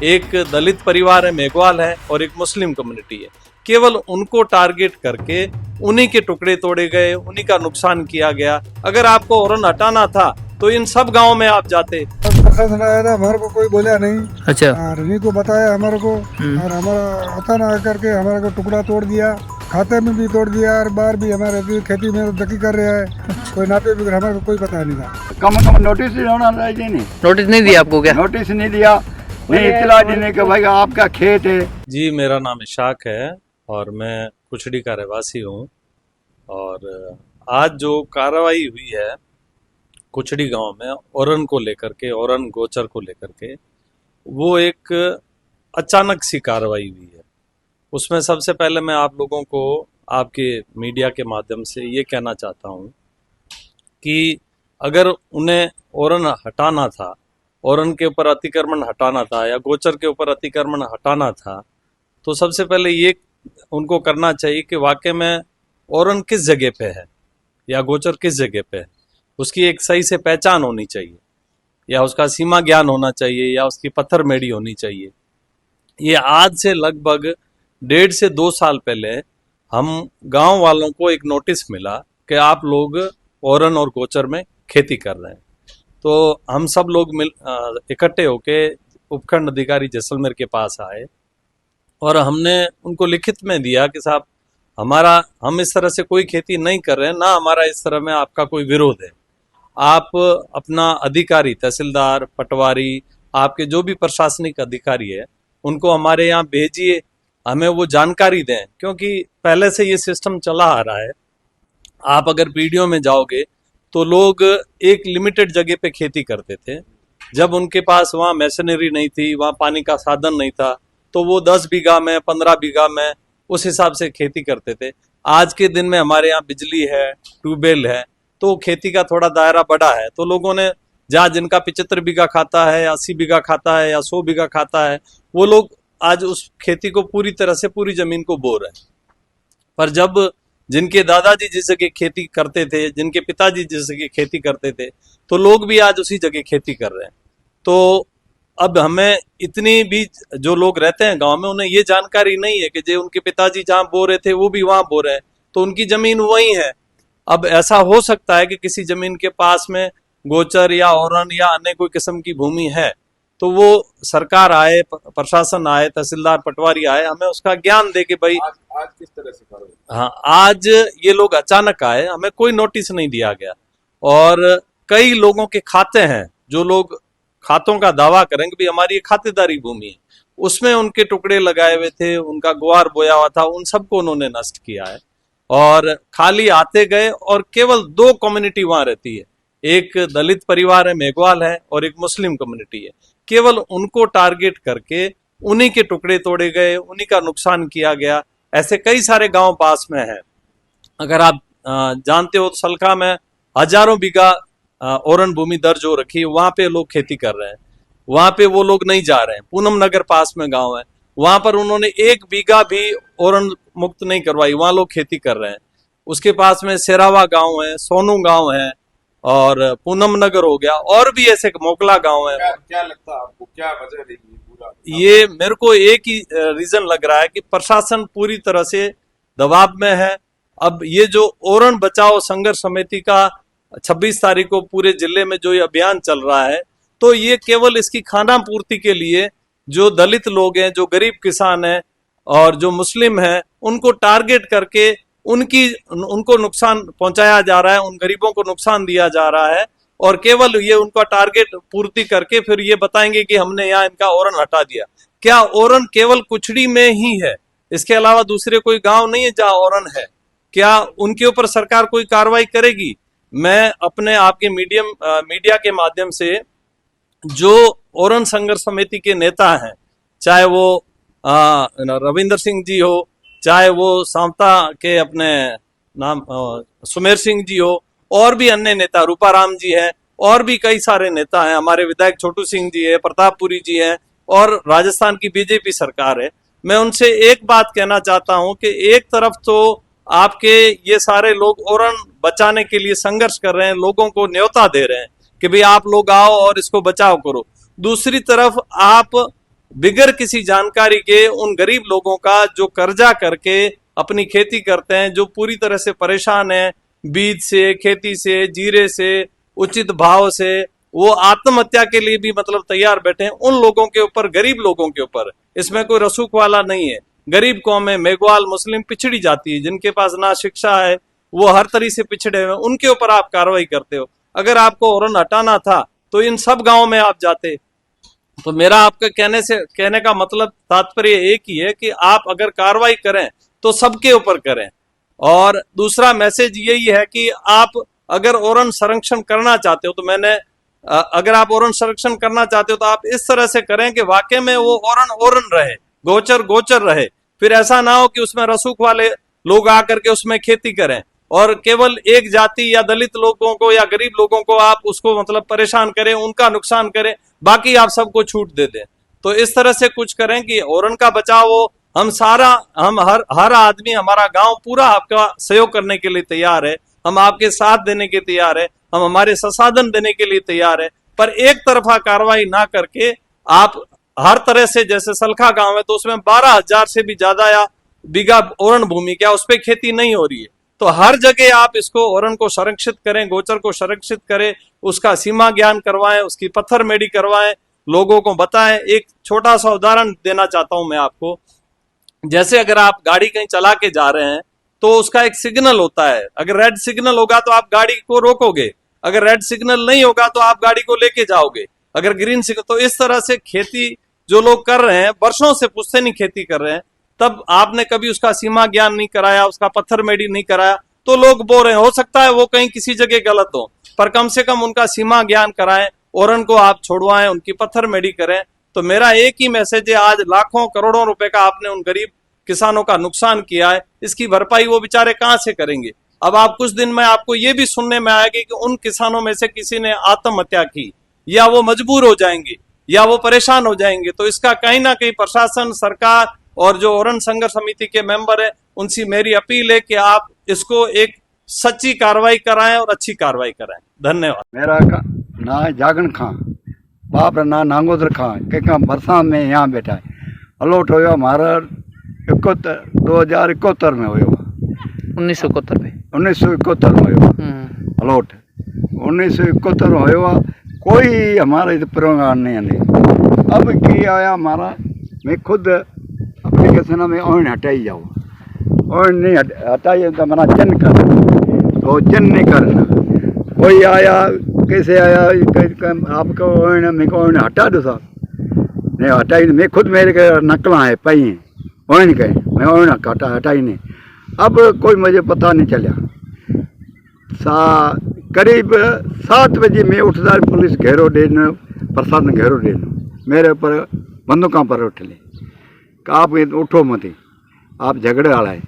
एक दलित परिवार है, मेघवाल है, और एक मुस्लिम कम्युनिटी है। केवल उनको टारगेट करके उन्हीं के टुकड़े तोड़े गए, उन्हीं का नुकसान किया गया। अगर आपको ओरन हटाना था तो इन सब गांव में आप जाते। प्रशासन आया था, हमारे को कोई बोला नहीं। अच्छा। और इन्हीं को बताया हमारे को, और हमारा अचानक करके हमारे को टुकड़ा तोड़ दिया, खाते में भी तोड़ दिया, और बाहर भी हमारे खेती में दकी कर रहा है। कोई नापे भी हमारे को कोई पता नहीं था। कम नोटिस होना चाहिए। नहीं नोटिस नहीं दिया आपको क्या? नोटिस नहीं दिया, नहीं इतला देने के भाई आपका खेत है। जी, मेरा नाम इशाक है और मैं कुचड़ी का रहवासी हूँ। और आज जो कार्रवाई हुई है कुचड़ी गांव में ओरन को लेकर के, ओरन गोचर को लेकर के, वो एक अचानक सी कार्रवाई हुई है। उसमें सबसे पहले मैं आप लोगों को आपके मीडिया के माध्यम से ये कहना चाहता हूँ कि अगर उन्हें ओरन हटाना था, ओरन के ऊपर अतिक्रमण हटाना था या गोचर के ऊपर अतिक्रमण हटाना था, तो सबसे पहले ये उनको करना चाहिए कि वाकई में ओरन किस जगह पे है या गोचर किस जगह पे है। उसकी एक सही से पहचान होनी चाहिए, या उसका सीमा ज्ञान होना चाहिए, या उसकी पत्थर मेड़ी होनी चाहिए। ये आज से लगभग 1.5 से 2 साल पहले हम गांव वालों को एक नोटिस मिला कि आप लोग ओरन और गोचर में खेती कर रहे हैं। तो हम सब लोग इकट्ठे होके उपखंड अधिकारी जैसलमेर के पास आए और हमने उनको लिखित में दिया कि साहब, हम इस तरह से कोई खेती नहीं कर रहे हैं, ना हमारा इस तरह में आपका कोई विरोध है। आप अपना अधिकारी, तहसीलदार, पटवारी, आपके जो भी प्रशासनिक अधिकारी है, उनको हमारे यहाँ भेजिए, हमें वो जानकारी दें, क्योंकि पहले से ये सिस्टम चला आ रहा है। आप अगर वीडियो में जाओगे तो लोग एक लिमिटेड जगह पे खेती करते थे। जब उनके पास वहाँ मशीनरी नहीं थी, वहाँ पानी का साधन नहीं था, तो वो 10 बीघा में, 15 बीघा में उस हिसाब से खेती करते थे। आज के दिन में हमारे यहाँ बिजली है, ट्यूबवेल है, तो खेती का थोड़ा दायरा बड़ा है। तो लोगों ने जहाँ जिनका 75 बीघा खाता है, 80 बीघा खाता है या 100 बीघा खाता है, वो लोग आज उस खेती को पूरी तरह से, पूरी जमीन को बो रहे हैं। पर जब जिनके दादाजी जिस जगह खेती करते थे, जिनके पिताजी जिस जगह खेती करते थे, तो लोग भी आज उसी जगह खेती कर रहे हैं। तो अब हमें इतनी भी, जो लोग रहते हैं गांव में, उन्हें ये जानकारी नहीं है कि जो उनके पिताजी जहां बो रहे थे वो भी वहां बो रहे हैं, तो उनकी जमीन वही है। अब ऐसा हो सकता है कि किसी जमीन के पास में गोचर या ओरन या अन्य कोई किस्म की भूमि है, तो वो सरकार आए, प्रशासन आए, तहसीलदार, पटवारी आए, हमें उसका ज्ञान दे कि भाई आज किस तरह से करो। हाँ, आज ये लोग अचानक आए, हमें कोई नोटिस नहीं दिया गया। और कई लोगों के खाते हैं, जो लोग खातों का दावा करेंगे भी हमारी खातेदारी भूमि है, उसमें उनके टुकड़े लगाए हुए थे, उनका गुआर बोया हुआ था, उन सबको उन्होंने नष्ट किया है। और खाली आते गए, और केवल 2 कम्युनिटी वहां रहती है। एक दलित परिवार है, मेघवाल है, और एक मुस्लिम कम्युनिटी है। केवल उनको टारगेट करके उन्हीं के टुकड़े तोड़े गए, उन्हीं का नुकसान किया गया। ऐसे कई सारे गांव पास में हैं। अगर आप जानते हो तो सलखा में हजारों बीघा ओरन भूमि दर्ज हो रखी है, वहां पे लोग खेती कर रहे हैं, वहां पे वो लोग नहीं जा रहे हैं। पूनम नगर पास में गांव है, वहां पर उन्होंने 1 बीघा भी ओरन मुक्त नहीं करवाई, वहां लोग खेती कर रहे हैं। उसके पास में सेरावा गांव है, सोनू गांव है, और पूनम नगर हो गया, और भी ऐसे मोकला गांव है। क्या लगता है आपको, क्या वजह रही पूरा? ये मेरे को एक ही रीजन लग रहा है कि प्रशासन पूरी तरह से दबाव में है। अब ये जो ओरन बचाओ संघर्ष समिति का 26 तारीख को पूरे जिले में जो ये अभियान चल रहा है, तो ये केवल इसकी खाना पूर्ति के लिए जो दलित लोग हैं, जो गरीब किसान हैं और जो मुस्लिम हैं, उनको टारगेट करके उनको नुकसान पहुंचाया जा रहा है, उन गरीबों को नुकसान दिया जा रहा है। और केवल ये उनका टारगेट पूर्ति करके फिर ये बताएंगे कि हमने यहाँ इनका ओरन हटा दिया। क्या ओरन केवल कुचड़ी में ही है? इसके अलावा दूसरे कोई गांव नहीं है जहां ओरन है? क्या उनके ऊपर सरकार कोई कार्रवाई करेगी? मैं अपने आपके मीडिया के माध्यम से जो ओरन संघर्ष समिति के नेता हैं, चाहे वो रविंदर सिंह जी हो, चाहे वो सांवता के अपने नाम सुमेर सिंह जी हो, और भी अन्य नेता, रूपाराम जी हैं, और भी कई सारे नेता हैं, हमारे विधायक छोटू सिंह जी है, प्रतापपुरी जी हैं, और राजस्थान की बीजेपी सरकार है। मैं उनसे एक बात कहना चाहता हूं कि एक तरफ तो आपके ये सारे लोग ओरन बचाने के लिए संघर्ष कर रहे हैं, लोगों को न्योता दे रहे हैं कि भाई आप लोग आओ और इसको बचाव करो। दूसरी तरफ आप बिगर किसी जानकारी के उन गरीब लोगों का जो कर्जा करके अपनी खेती करते हैं, जो पूरी तरह से परेशान है बीज से, खेती से, जीरे से, उचित भाव से, वो आत्महत्या के लिए भी मतलब तैयार बैठे हैं, उन लोगों के ऊपर, गरीब लोगों के ऊपर, इसमें कोई रसूख वाला नहीं है। गरीब कौम है, मेघवाल, मुस्लिम, पिछड़ी जाती है, जिनके पास ना शिक्षा है, वो हर तरह से पिछड़े हुए, उनके ऊपर आप कार्रवाई करते हो। अगर आपको ओरन हटाना था तो इन सब गांवों में आप जाते। तो मेरा आपके कहने का मतलब तात्पर्य एक ही है कि आप अगर कार्रवाई करें तो सबके ऊपर करें। और दूसरा मैसेज यही है कि आप अगर ओरन संरक्षण करना चाहते हो तो अगर आप ओरन संरक्षण करना चाहते हो तो आप इस तरह से करें कि वाकई में वो ओरन रहे, गोचर गोचर रहे। फिर ऐसा ना हो कि उसमें रसूख वाले लोग आकर के उसमें खेती करें और केवल एक जाति या दलित लोगों को या गरीब लोगों को आप उसको मतलब परेशान करें, उनका नुकसान करें, बाकी आप सबको छूट दे दें। तो इस तरह से कुछ करें कि ओरन का बचाव हो। हम हर आदमी, हमारा गांव पूरा आपका सहयोग करने के लिए तैयार है, हम आपके साथ देने के तैयार है, हम हमारे संसाधन देने के लिए तैयार है, पर एक तरफा कार्रवाई ना करके आप हर तरह से, जैसे सलखा गांव है तो उसमें 12,000 से भी ज्यादा या बीघा ओरन भूमि, क्या उस पर खेती नहीं हो रही है, तो हर जगह आप इसको ओरन को संरक्षित करें, गोचर को संरक्षित करें, उसका सीमा ज्ञान करवाएं, उसकी पत्थर मेड़ी करवाएं, लोगों को बताएं। एक छोटा सा उदाहरण देना चाहता हूं मैं आपको। जैसे अगर आप गाड़ी कहीं चला के जा रहे हैं तो उसका एक सिग्नल होता है, अगर रेड सिग्नल होगा तो आप गाड़ी को रोकोगे, अगर रेड सिग्नल नहीं होगा तो आप गाड़ी को लेके जाओगे, अगर ग्रीन सिग्नल। तो इस तरह से खेती जो लोग कर रहे हैं, वर्षों से पुश्ते नहीं खेती कर रहे हैं, तब आपने कभी उसका सीमा ज्ञान नहीं कराया, उसका पत्थर मेड़ी नहीं कराया, तो लोग बोल रहे हैं। हो सकता है वो कहीं किसी जगह गलत हो, पर कम से कम उनका सीमा ज्ञान कराएं, ओरन को आप छोड़वाएं, उनकी पत्थर मेड़ी करें। तो मेरा एक ही मैसेज है, आज लाखों करोड़ों रुपए का आपने उन गरीब किसानों का नुकसान किया है, इसकी भरपाई वो बेचारे कहां से करेंगे। अब आप कुछ दिन में आपको ये भी सुनने में आएगा कि उन किसानों में से किसी ने आत्महत्या की, या वो मजबूर हो जाएंगे, या वो परेशान हो जाएंगे। तो इसका कहीं ना कहीं प्रशासन, सरकार और जो ओरन संघर्ष समिति के मेंबर है, उनसे मेरी अपील है कि आप इसको एक सच्ची कार्रवाई कराएं और अच्छी कार्रवाई कराएं। धन्यवाद। मेरा ना है जागन खां, बाप रा ना नांगोदर खां, के बरसात में यहाँ बैठा है। अलॉट हो हमारा 2071 में हो, 1971 में 1971 में हो अलॉट, 1971 में हो। कोई हमारा इधर प्रोग्राम नहीं आने। अब की आया हमारा, मैं खुद एप्लीकेशन में ऑन हटाई जाओ, ऑन नहीं हटाइए तो हमारा जन कर, तो जन नहीं करना। कोई आया, कैसे आया, आपको ऑन, मेरे को ऑन हटा दो साहब, नहीं हटाई नहीं। मैं खुद, मेरे के नकला है पई हैं, ऑन कहें, मैं ऑन हटाई नहीं। अब कोई मुझे पता नहीं चला। करीब 7 बजे मैं उठता, पुलिस घेरो देना, प्रशासन घेरो देना, मेरे ऊपर बंदूकों पर उठ ले, आप उठो मत, आप झगड़े वाला है।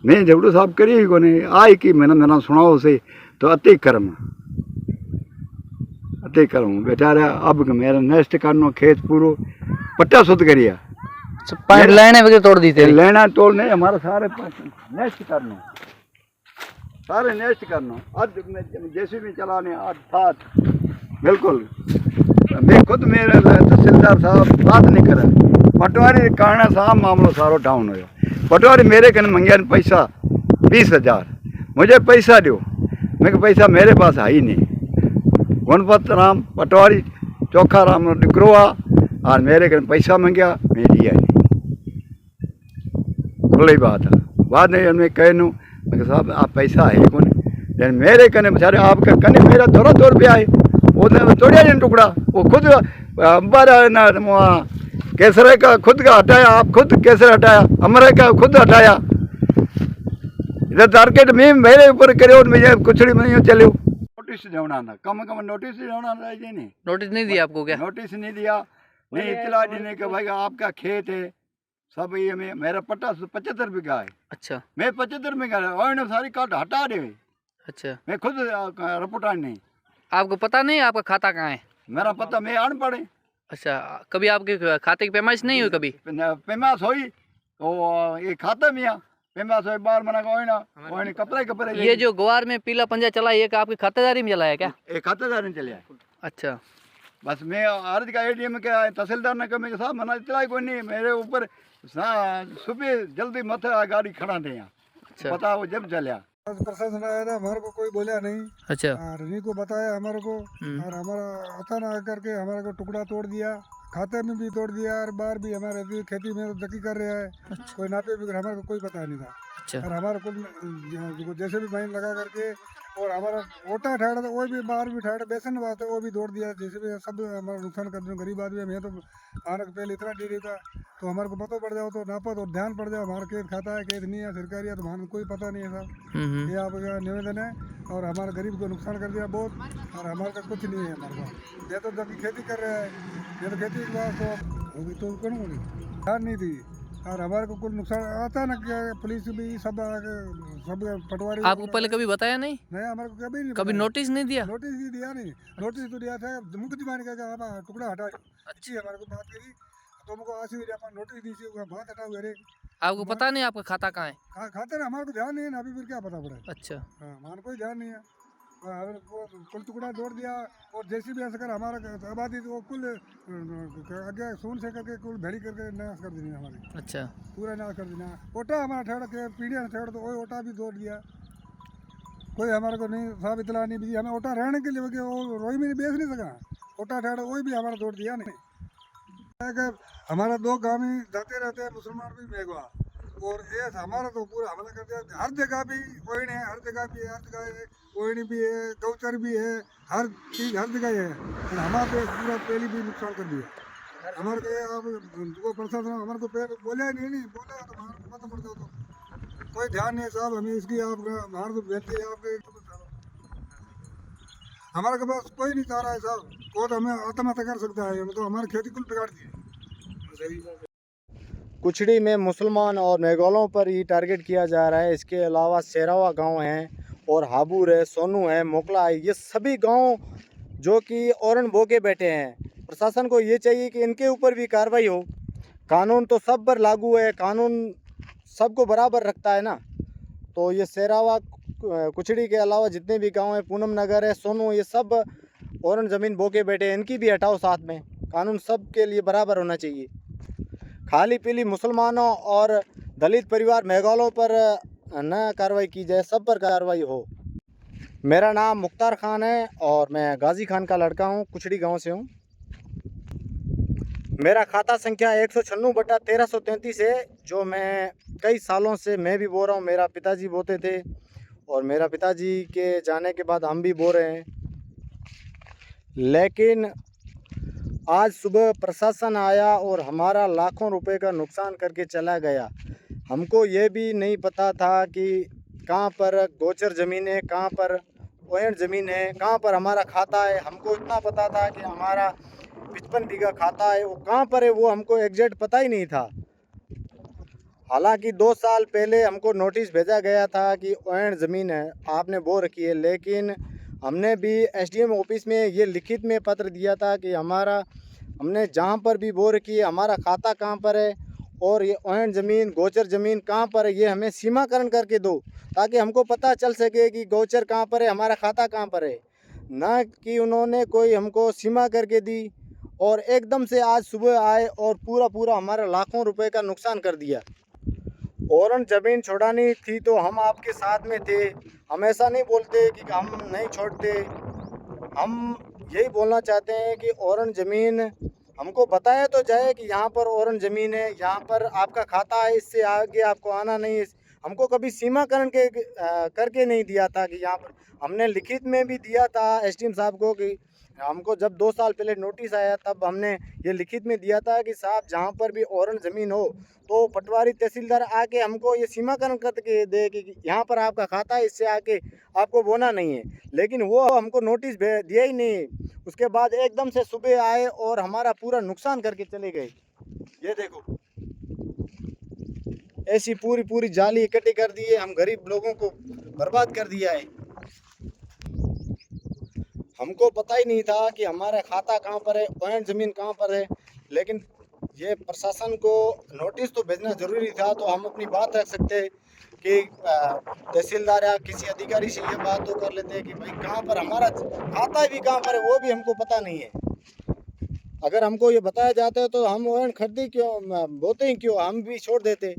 मैं झगड़ो साहब करी को नहीं आई कि मैंने सुनाओ से, तो अति कर्म बेचारा। अब मेरा नेस्ट करनो, खेत पूरो पट्टा सुध करिया, लाइनें वगैरह तोड़ दी थे। लेना तोड़ नहीं, हमारा सारे नेस्ट करनो, सारे नेस्ट करना। आज जैसे भी चलाने आज साथ बिल्कुल। मैं खुद, मेरे तहसीलदार साहब बात नहीं करे, पटवारी कारणा साहब मामलो सारो डाउन हो। पटवारी मेरे कन मंगया पैसा 20,000, मुझे पैसा दो, मैं पैसा मेरे पास है ही नहीं। गणपत राम पटवारी चोखा राम दिकरो आ, और मेरे कन पैसा मंगया, मैं दिया नहीं। खुली बात है, बाद में मैं कहूँ साहब आप पैसा है कौन, लेकिन मेरे कने बेचारे आपका कने मेरा थोड़ा रुपया है, वो तोड़िया नहीं टुकड़ा, वो खुद केसरे का खुद का हटाया, आप खुद केसर हटाया, अमरे का खुद हटाया। इधर टारगेट में मेरे ऊपर करे, मुझे कुछ नहीं चले। नोटिस देना ना, कम नोटिस देना नहीं। नोटिस नहीं दिया आपको क्या? नोटिस नहीं दिया, नहीं इतला देने के भाई आपका खेत है सब, ये में मेरा पट्टा 75 बीघा है। अच्छा, मैं 75 बीघा है, सारी काट हटा दे। अच्छा, मैं खुद रिपोर्ट नहीं। आपको पता नहीं आपका खाता कहाँ है? मेरा पता, मैं अनपढ़ है। अच्छा, कभी आपके खाते की पैमाइश नहीं हुई? कभी पैमाश हुई तो ये खाता में पैमाश हुई, बार मना को कपड़े ये जो ग्वार में पीला पंजा चला, ये आपके खातेदारी में चला है क्या? एक खातेदारी में चले। अच्छा, बस मैं अर्ज का एडीएम के तहसीलदार ने कहा मैं साहब मना इतना कोई नहीं मेरे ऊपर सुबह जल्दी मत गाड़ी खड़ा थे यहाँ अच्छा बताओ जब चलिया आज प्रशासन आया था, हमारे को कोई बोला नहीं अच्छा और इन्हीं को बताया हमारे को। और हमारा अचानक आकर के हमारे को टुकड़ा तोड़ दिया, खाते में भी तोड़ दिया और बाहर भी हमारे खेती में दकी कर रहा है। कोई नापे भी हमारे को कोई पता नहीं था। अच्छा और हमारे को जैसे भी माइन लगा करके और हमारा ओटा ठाड़ा था वो भी बाहर भी ठाड़ा, बेसन बात है वो भी तोड़ दिया। जैसे भी सब हमारा नुकसान कर दिया। गरीब आदमी है, मैं तो आने के पहले इतना डरी था तो हमारे को पता पड़ जाओ तो नापा तो ध्यान पड़ जाओ हमारा खेत खाता है खेत नहीं है सरकारी है तो हमारे कोई पता नहीं है साहब। ये आपका निवेदन है और हमारे गरीब को नुकसान कर दिया बहुत और हमारे का कुछ नहीं है हमारे पास। ये तो जब खेती कर रहा है ये तो खेती के बाद तो होगी तो कौन होगी ध्यान नहीं दी और हमारे को कुछ नुकसान अचानक पुलिस भी सब पटवारी। आपको पहले कभी बताया नहीं? नहीं हमारे को कभी नहीं कभी बताया। नोटिस नहीं दिया? नोटिस नहीं दिया नहीं, नोटिस तो दिया था मुख्य मान का आप टुकड़ा हटा अच्छी हमारे को बात करी तो हमको आशी हुई अपन नोटिस दी थी बात हटा हुए। आपको पता नहीं आपका खाता कहाँ है? खाते ना हमारे को ध्यान नहीं है ना अभी फिर क्या पता पड़ा। अच्छा हाँ हमारे कोई ध्यान नहीं है कुल टुकड़ा तोड़ दिया और जैसे भी ऐसा कर हमारा आबादी तो कुल आगे सून से करके कुल भेड़ी करके नाश कर देनी हमारी। अच्छा पूरा नाश कर देना। ओटा हमारा ठहरा के पीढ़िया ठहरा तो वही ओटा भी तोड़ दिया। कोई हमारे को नहीं साहब इतला नहीं भी हमें ओटा रहने के लिए वो रोई में बेच नहीं सका ओटा ठहरा वही भी हमारा तोड़ दिया नहीं। हमारा 2 गाँव में जाते रहते हैं मुसलमान भी मेघवा और ये हमारा तो पूरा हमला कर दिया। हर जगह भी ओइण है, हर जगह भी हर जगह ओइण भी है, गौचर भी है, हर चीज़ हर जगह है। और हमारे पूरा पहले भी नुकसान कर दिया हमारे को। अब जो प्रशासन हमारे को पैर बोले नहीं बोले तो हमारे को पता पड़ जाओ तो कोई ध्यान नहीं है साहब। हमें इसकी आप हमारे को बेनती है आपके हमारे के पास कोई नहीं चाह रहा है साहब। कोई तो हमें आत्महत्या कर सकता है तो हमारी खेती कुल बिगाड़ दी। कुचड़ी में मुसलमान और मेघोलों पर ही टारगेट किया जा रहा है। इसके अलावा सेरावा गांव हैं और हाबूर है, सोनू है, मोकला है, ये सभी गांव जो कि औरन बोके बैठे हैं। प्रशासन को ये चाहिए कि इनके ऊपर भी कार्रवाई हो। कानून तो सब पर लागू है, कानून सबको बराबर रखता है ना। तो ये सेरावा कुचड़ी के अलावा जितने भी गांव हैं, पूनम नगर है, सोनू, ये सब औरन ज़मीन बोके बैठे हैं, इनकी भी हटाओ साथ में। कानून सब के लिए बराबर होना चाहिए। खाली पीली मुसलमानों और दलित परिवार मेघालयों पर न कार्रवाई की जाए, सब पर कार्रवाई हो। मेरा नाम मुख्तार खान है और मैं गाजी खान का लड़का हूँ, कुचड़ी गांव से हूँ। मेरा खाता संख्या 196/1333 है जो मैं कई सालों से मैं भी बो रहा हूँ। मेरा पिताजी बोते थे और मेरा पिताजी के जाने के बाद हम भी बो रहे हैं। लेकिन आज सुबह प्रशासन आया और हमारा लाखों रुपए का नुकसान करके चला गया। हमको ये भी नहीं पता था कि कहाँ पर गोचर ज़मीन है, कहाँ पर ओएन ज़मीन है, कहाँ पर हमारा खाता है। हमको इतना पता था कि हमारा 55 बीघा खाता है, वो कहाँ पर है वो हमको एग्जैक्ट पता ही नहीं था। हालांकि 2 साल पहले हमको नोटिस भेजा गया था कि ओएन ज़मीन है आपने बो रखी है, लेकिन हमने भी एसडीएम ऑफिस में ये लिखित में पत्र दिया था कि हमने जहाँ पर भी बो रखी है हमारा खाता कहाँ पर है और ये ओएन ज़मीन गोचर ज़मीन कहाँ पर है ये हमें सीमाकरण करके दो, ताकि हमको पता चल सके कि गोचर कहाँ पर है, हमारा खाता कहाँ पर है। ना कि उन्होंने कोई हमको सीमा करके दी और एकदम से आज सुबह आए और पूरा हमारा लाखों रुपए का नुकसान कर दिया। औरन ज़मीन छोड़ानी थी तो हम आपके साथ में थे। हम ऐसा नहीं बोलते कि हम नहीं छोड़ते, हम यही बोलना चाहते हैं कि औरन ज़मीन हमको बताया तो जाए कि यहाँ पर औरन ज़मीन है, यहाँ पर आपका खाता है, इससे आगे आपको आना नहीं है। हमको कभी सीमाकरण करके नहीं दिया था कि यहाँ पर। हमने लिखित में भी दिया था एसडीएम साहब को कि हमको जब 2 साल पहले नोटिस आया तब हमने ये लिखित में दिया था कि साहब जहाँ पर भी औरन ज़मीन हो तो पटवारी तहसीलदार आके हमको ये सीमाकरण करके दे कि यहाँ पर आपका खाता है, इससे आके आपको बोना नहीं है। लेकिन वो हमको नोटिस दिया ही नहीं। उसके बाद एकदम से सुबह आए और हमारा पूरा नुकसान करके चले गए। ये देखो ऐसी पूरी जाली इकट्ठी कर दी है, हम गरीब लोगों को बर्बाद कर दिया है। हमको पता ही नहीं था कि हमारा खाता कहाँ पर है, ओएन ज़मीन कहाँ पर है। लेकिन ये प्रशासन को नोटिस तो भेजना ज़रूरी था, तो हम अपनी बात रख सकते कि तहसीलदार या किसी अधिकारी से ये बात तो कर लेते हैं कि भाई कहाँ पर हमारा खाता भी कहाँ पर है वो भी हमको पता नहीं है। अगर हमको ये बताया जाता है तो हम ओवन खरीदे क्यों, बोते ही क्यों, हम भी छोड़ देते।